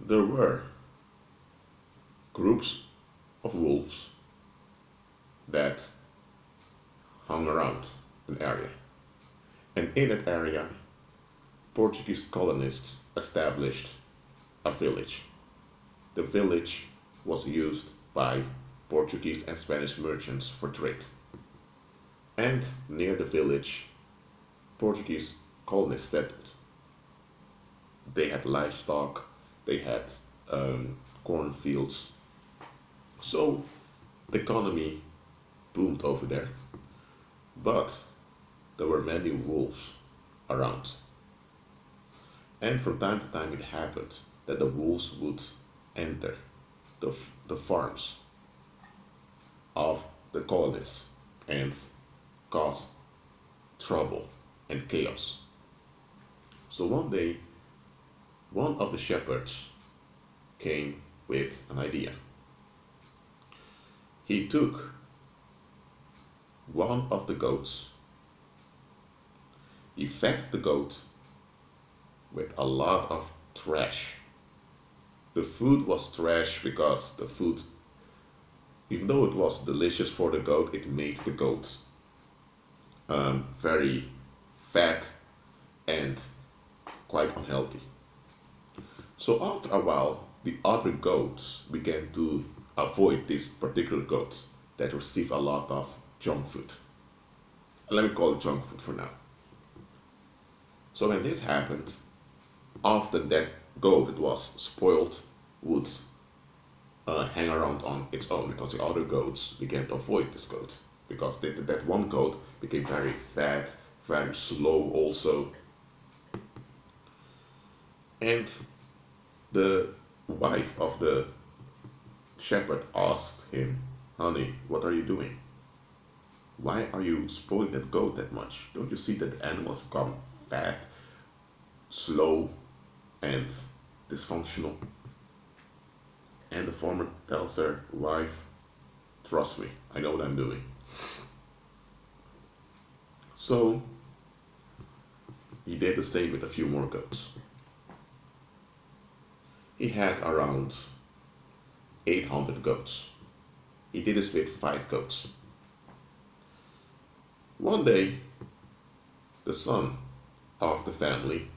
there were groups of wolves that hung around an area. And in that area, Portuguese colonists established a village. The village was used by Portuguese and Spanish merchants for trade. And near the village, Portuguese colonists settled. They had livestock, they had cornfields. So the economy boomed over there. But there were many wolves around. And from time to time it happened that the wolves would enter the farms of the colonists and cause trouble and chaos. So one day, one of the shepherds came with an idea. He took one of the goats, he fed the goat with a lot of trash. The food was trash because the food, even though it was delicious for the goat, it made the goat very fat and quite unhealthy. So after a while, the other goats began to avoid this particular goat that received a lot of junk food. Let me call it junk food for now. So when this happened, often that goat that was spoiled would hang around on its own because the other goats began to avoid this goat because that one goat became very fat, very slow also. And the wife of the shepherd asked him, "Honey, what are you doing? Why are you spoiling that goat that much? Don't you see that the animals become fat, slow, and dysfunctional?" And the farmer tells her, "Wife, trust me, I know what I'm doing." So he did the same with a few more goats. He had around 800 goats. He did this with 5 goats. One day, the son of the family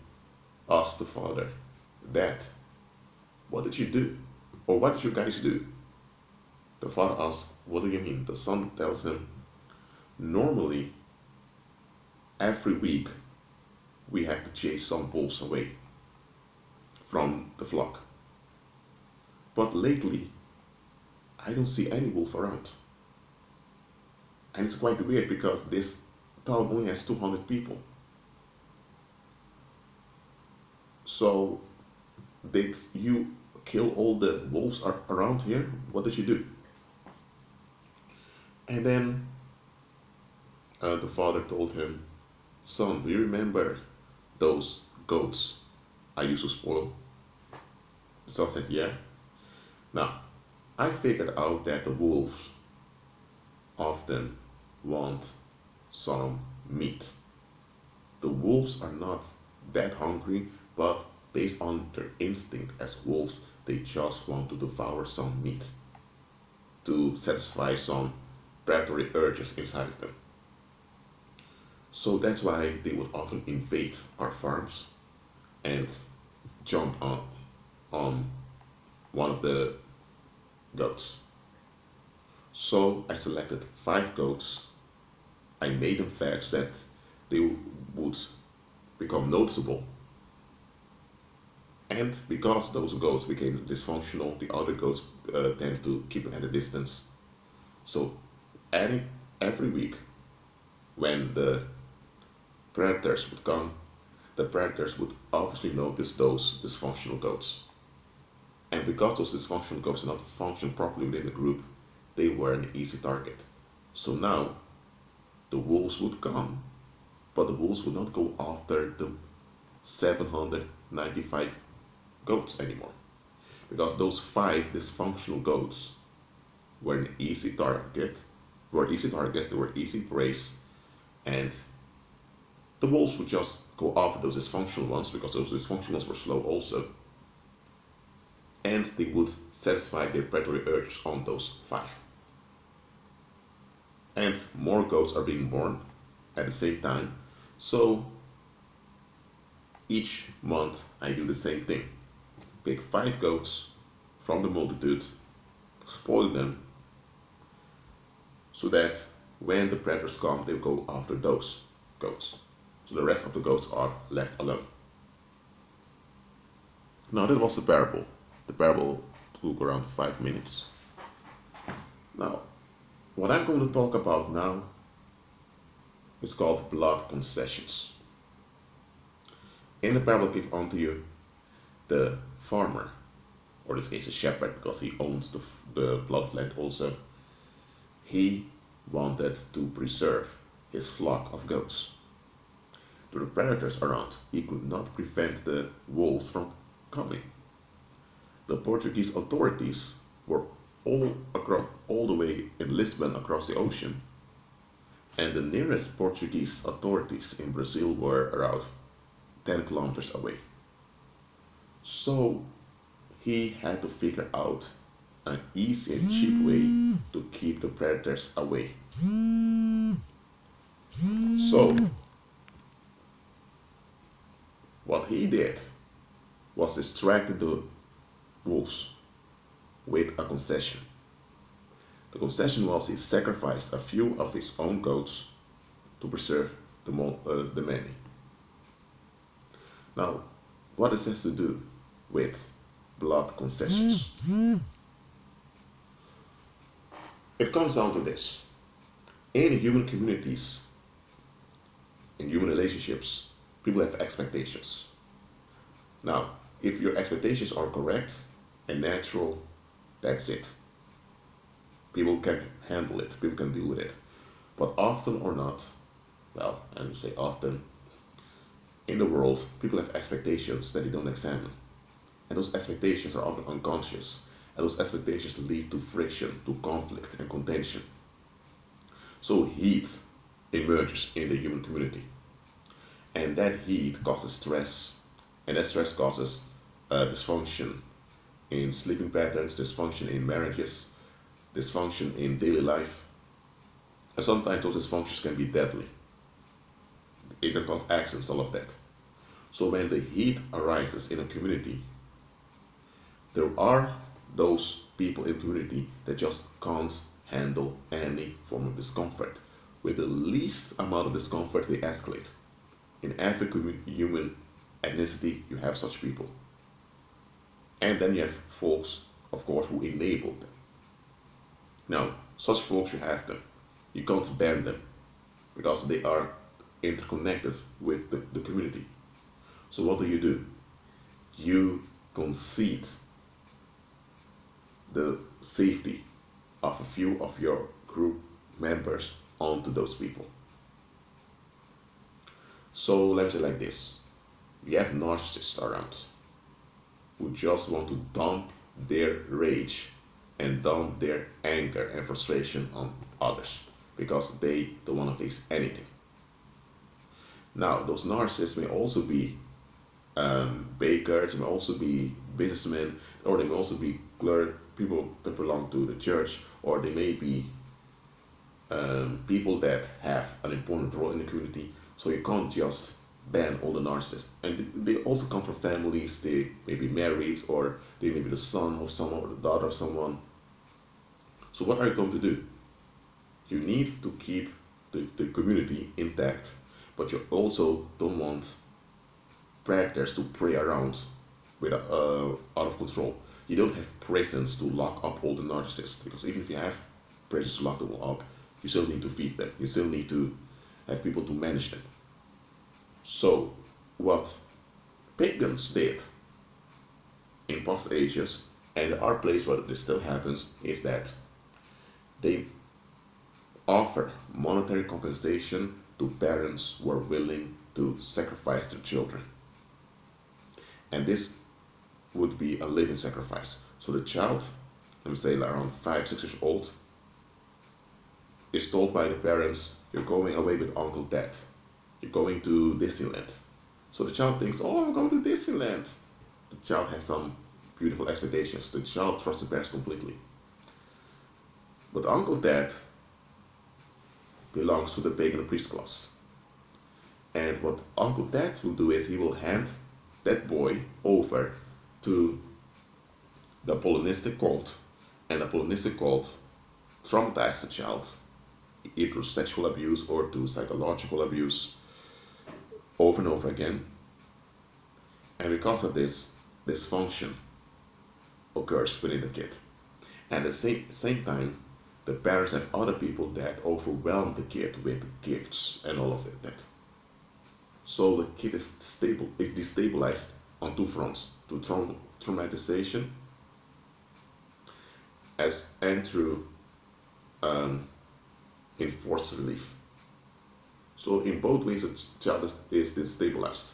asked the father, "Dad, what did you do? Or what did you guys do?" The father asks, "What do you mean?" The son tells him, "Normally, every week, we have to chase some wolves away from the flock. But lately, I don't see any wolf around. And it's quite weird because this town only has 200 people. So, did you kill all the wolves around here? What did you do?" And then the father told him, "Son, do you remember those goats I used to spoil?" The son said, "Yeah." Now, I figured out that the wolves often want some meat. The wolves are not that hungry, but based on their instinct as wolves, they just want to devour some meat to satisfy some predatory urges inside of them. So that's why they would often invade our farms and jump on one of the goats. So I selected 5 goats. I made them fat so that they would become noticeable. And because those goats became dysfunctional, the other goats tended to keep them at a distance. So every week when the predators would come, the predators would obviously notice those dysfunctional goats. And because those dysfunctional goats did not function properly within the group, they were an easy target. So now the wolves would come, but the wolves would not go after the 795 goats anymore. Because those 5 dysfunctional goats were an easy target, they were easy prey, and the wolves would just go after those dysfunctional ones because those dysfunctional ones were slow also. and they would satisfy their predatory urges on those 5. And more goats are being born at the same time. So each month I do the same thing. Pick 5 goats from the multitude, spoil them, so that when the predators come, they go after those goats. So the rest of the goats are left alone. Now that was the parable. The parable took around 5 minutes. Now, what I'm going to talk about now is called blood concessions. In the parable I give unto you, the farmer, or in this case a shepherd, because he owns the plot of land also, he wanted to preserve his flock of goats. To the predators around, he could not prevent the wolves from coming. The Portuguese authorities were all the way in Lisbon across the ocean, and the nearest Portuguese authorities in Brazil were around 10 kilometers away. So he had to figure out an easy and cheap way to keep the predators away. So what he did was distract the wolves with a concession. The concession was he sacrificed a few of his own goats to preserve the many. Now, what does this have to do with blood concessions? It comes down to this. In human communities, in human relationships, people have expectations. Now, if your expectations are correct and natural, that's it. People can handle it, people can deal with it. But often or not, well, I would say often, in the world, people have expectations that they don't examine. And those expectations are often unconscious. And those expectations lead to friction, to conflict and contention. So heat emerges in the human community. And that heat causes stress. And that stress causes dysfunction in sleeping patterns, dysfunction in marriages, dysfunction in daily life. And sometimes those dysfunctions can be deadly. It can cause accidents, all of that. So when the heat arises in a community, there are those people in the community that just can't handle any form of discomfort. With the least amount of discomfort, they escalate. In every human ethnicity, you have such people. And then you have folks, of course, who enable them. Now, such folks, you have them. You can't ban them because they are interconnected with the community. So what do? You concede the safety of a few of your group members onto those people. So let me say like this. You have narcissists around who just want to dump their rage and dump their anger and frustration on others because they don't want to face anything. Now, those narcissists may also be bakers, may also be businessmen, or they may also be people that belong to the church, or they may be people that have an important role in the community. So you can't just ban all the narcissists. And they also come from families. They may be married, or they may be the son of someone or the daughter of someone. So what are you going to do? You need to keep the community intact, but you also don't want predators to prey around with out of control. You don't have prisons to lock up all the narcissists, because even if you have prisons to lock them up, you still need to feed them. You still need to have people to manage them. So what pagans did in past ages, and there are places where this still happens, is that they offer monetary compensation to parents who are willing to sacrifice their children. And this would be a living sacrifice. So the child, let me say around 5-6 years old, is told by the parents, you're going away with Uncle Dad. You're going to Disneyland. So the child thinks, oh, I'm going to Disneyland. The child has some beautiful expectations. The child trusts the parents completely. But Uncle Dad belongs to the pagan priest class. And what Uncle Dad will do is he will hand that boy over to the Polonistic cult, and the Polonistic cult traumatizes the child either through sexual abuse or to psychological abuse over and over again. And because of this, dysfunction occurs within the kid. And at the same time, the parents have other people that overwhelm the kid with gifts and all of that. So the kid is destabilized on two fronts, through traumatization and through enforced relief. So in both ways, the child is destabilized.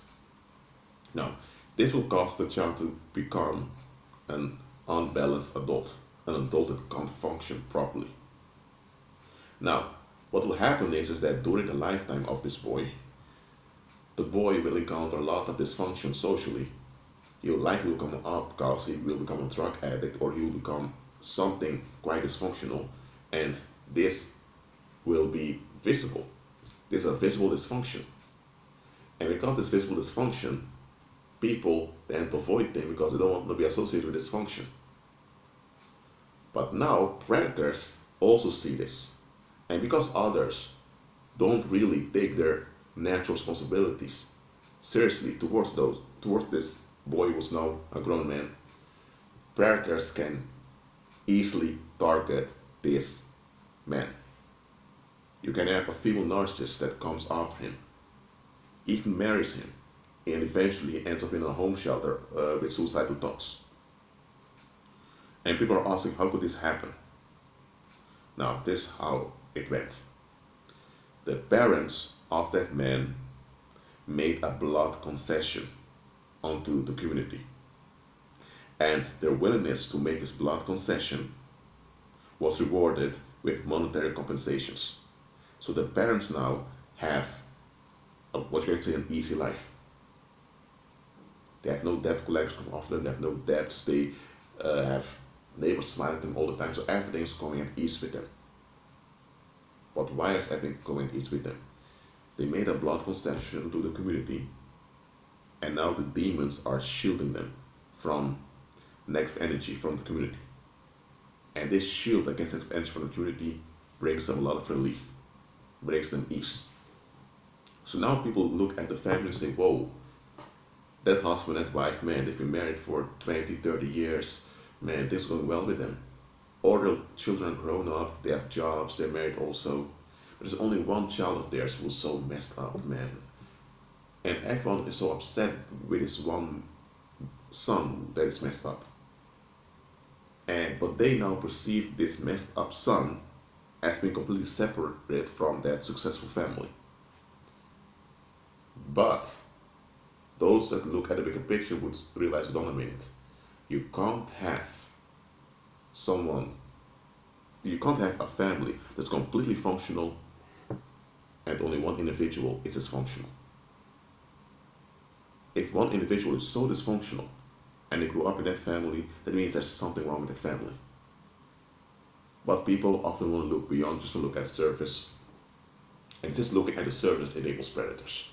Now, this will cause the child to become an unbalanced adult, an adult that can't function properly. Now, what will happen is that during the lifetime of this boy, the boy will encounter a lot of dysfunction socially. He will likely become an outcast, he will become a drug addict, or he will become something quite dysfunctional, and this will be visible. This is a visible dysfunction. And because this visible dysfunction, people tend to avoid them because they don't want to be associated with dysfunction. But now predators also see this. And because others don't really take their natural responsibilities seriously towards this boy who was now a grown man, predators can easily target this man. You can have a female narcissist that comes after him, even marries him, and eventually he ends up in a home shelter with suicidal thoughts. And people are asking, how could this happen? Now, this is how it went. The parents of that man made a blood concession onto the community. And their willingness to make this blood concession was rewarded with monetary compensations. So the parents now have what you can say an easy life. They have no debt collectors come after them, they have no debts, they have neighbors smiling at them all the time, so everything's going at ease with them. But why is everything going at ease with them? They made a blood concession to the community, and now the demons are shielding them from negative energy from the community. And this shield against negative energy from the community brings them a lot of relief, brings them ease. So now people look at the family and say, whoa, that husband and wife, man, they've been married for 20, 30 years, man, this is going well with them. All their children are grown up, they have jobs, they're married also. But there's only one child of theirs who's so messed up, man. And everyone is so upset with this one son that is messed up. But they now perceive this messed up son as being completely separate from that successful family. But those that look at the bigger picture would realize, hold on a minute, you can't have a family that's completely functional and only one individual is dysfunctional. If one individual is so dysfunctional and they grew up in that family, that means there's something wrong with that family. But people often want to look beyond just to look at the surface, and just looking at the surface enables predators.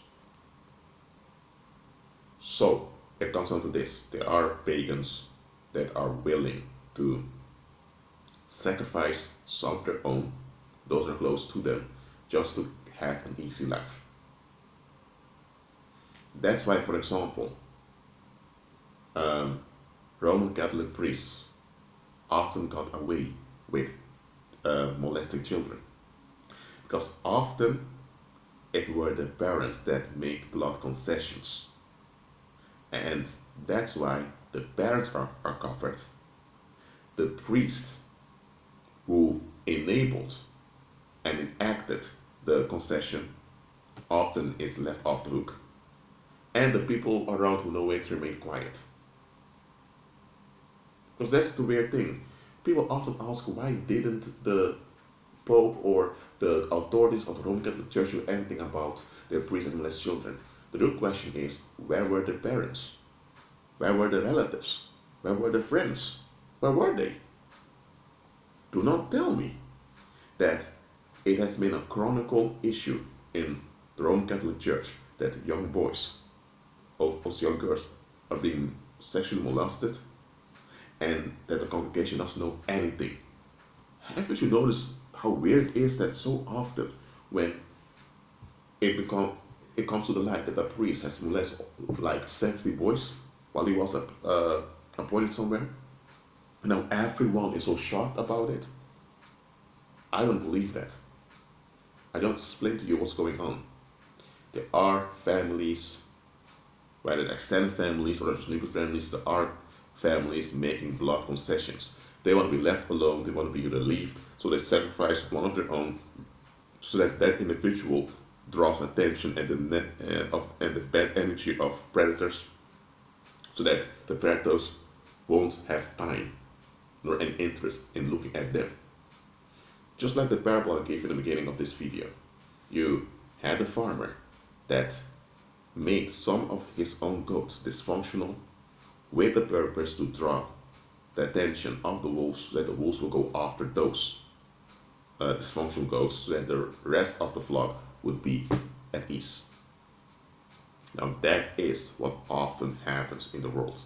So it comes down to this: there are pagans that are willing to sacrifice some of their own, those that are close to them, just to have an easy life. That's why, for example, Roman Catholic priests often got away with molesting children, because often it were the parents that made blood concessions, and that's why the parents are covered. The priest who enabled and enacted the concession often is left off the hook, and the people around who know it remain quiet. Because that's the weird thing. People often ask, why didn't the Pope or the authorities of the Roman Catholic Church do anything about their priests that molest children? The real question is, where were the parents? Where were the relatives? Where were their friends? Where were they? Do not tell me that it has been a chronicle issue in the Roman Catholic Church that young boys, also young girls, are being sexually molested and that the congregation doesn't know anything. Haven't you noticed how weird it is that so often when it comes to the light that a priest has molested like 70 boys while he was appointed somewhere? Now everyone is so shocked about it. I don't believe that. I just explain to you what's going on. There are families, whether extended families or just nuclear families, there are families making blood concessions. They want to be left alone, they want to be relieved, so they sacrifice one of their own so that that individual draws attention and the bad energy of predators, so that the predators won't have time nor any interest in looking at them. Just like the parable I gave in the beginning of this video, you had a farmer that made some of his own goats dysfunctional with the purpose to draw the attention of the wolves so that the wolves will go after those dysfunctional goats so that the rest of the flock would be at ease. Now that is what often happens in the world.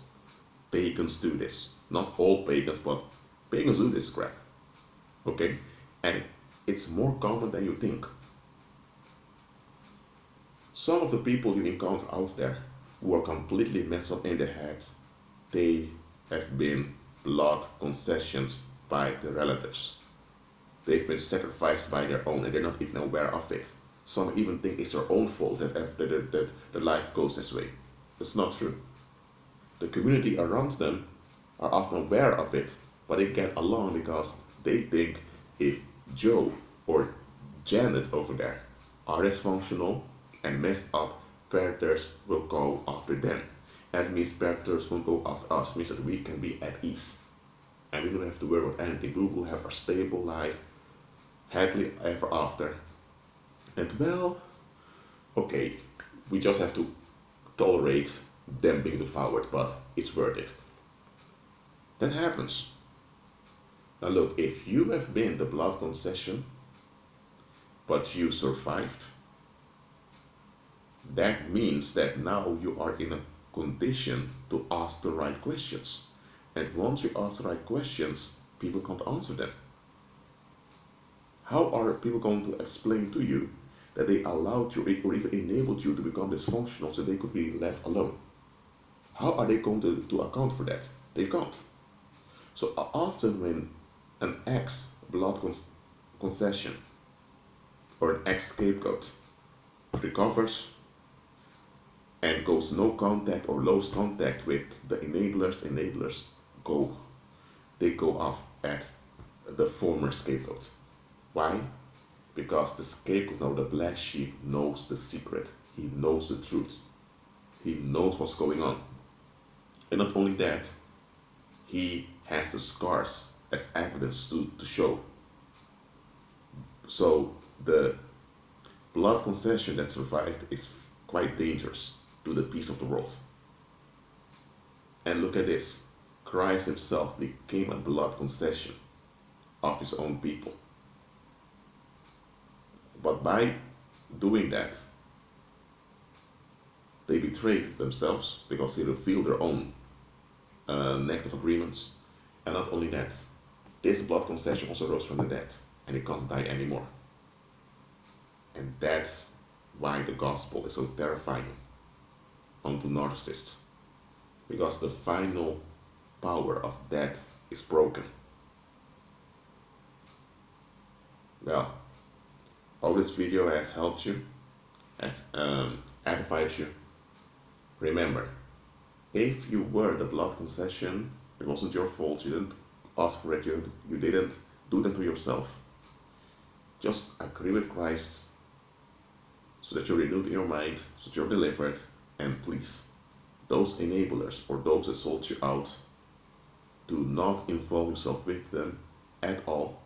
Pagans do this. Not all pagans, but pagans do this crap. Okay? And it's more common than you think. Some of the people you encounter out there who are completely messed up in their heads, they have been blood concessions by their relatives. They've been sacrificed by their own and they're not even aware of it. Some even think it's their own fault that their life goes this way. That's not true. The community around them are often aware of it, but they get along because they think if Joe or Janet over there are dysfunctional and messed up, predators will go after them. And it means predators won't go after us. It means that we can be at ease. And we don't have to worry about anything. We will have a stable life, happily ever after. And well, okay, we just have to tolerate them being devoured, but it's worth it. That happens. Now look, if you have been the blood concession, but you survived, that means that now you are in a condition to ask the right questions. And once you ask the right questions, people can't answer them. How are people going to explain to you that they allowed you or even enabled you to become dysfunctional so they could be left alone? How are they going to account for that? They can't. So often when an ex-blood concession or an ex-scapegoat recovers and goes no contact or lose contact with the enablers go off at the former scapegoat. Why? Because the scapegoat, now the black sheep, knows the secret. He knows the truth. He knows what's going on. And not only that, he has the scars as evidence to show. So the blood concession that survived is quite dangerous to the peace of the world. And look at this. Christ himself became a blood concession of his own people. But by doing that, they betrayed themselves because they revealed their own negative agreements. And not only that, this blood concession also rose from the dead and it can't die anymore. And that's why the gospel is so terrifying unto narcissists, because the final power of death is broken. Well, hope this video has helped you, has edified you. Remember, if you were the blood concession, it wasn't your fault. You didn't ask for it. You didn't do that to yourself. Just agree with Christ so that you're renewed in your mind, so that you're delivered. And please, those enablers or those that sold you out, do not involve yourself with them at all.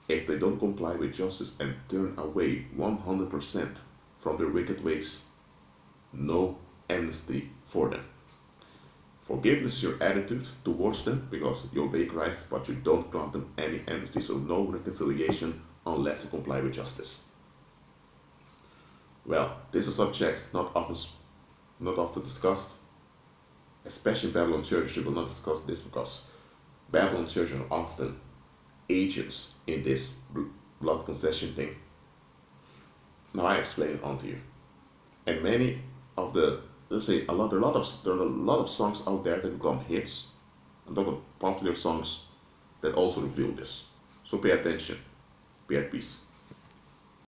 If they don't comply with justice and turn away 100% from their wicked ways, no amnesty for them. Forgiveness is your attitude towards them because you obey Christ, but you don't grant them any amnesty, so no reconciliation unless you comply with justice. Well, this is a subject not often discussed, especially in Babylon churches. You will not discuss this because Babylon churches are often agents in this blood concession thing. Now I explain it onto you. And many of the, let's say, there are a lot of songs out there that become hits. I'm talking about popular songs that also reveal this. So pay attention. Be at peace.